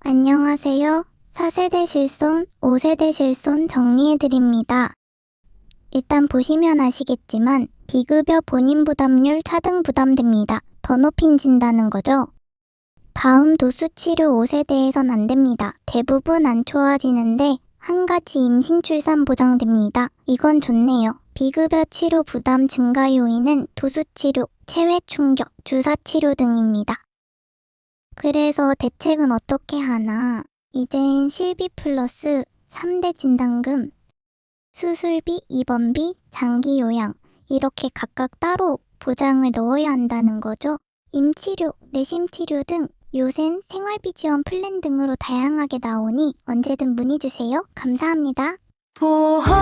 안녕하세요. 4세대 실손, 5세대 실손 정리해드립니다. 일단 보시면 아시겠지만 비급여 본인 부담률 차등 부담됩니다. 더 높인진다는 거죠. 다음 도수치료 5세대에선 안 됩니다. 대부분 안 좋아지는데 한 가지 임신 출산 보장됩니다. 이건 좋네요. 비급여 치료 부담 증가 요인은 도수치료, 체외 충격, 주사 치료 등입니다. 그래서 대책은 어떻게 하나? 이젠 실비 플러스 3대 진단금, 수술비, 입원비, 장기 요양 이렇게 각각 따로 보장을 넣어야 한다는 거죠. 임치료, 내심치료 등 요샌 생활비 지원 플랜 등으로 다양하게 나오니 언제든 문의주세요. 감사합니다. 보험이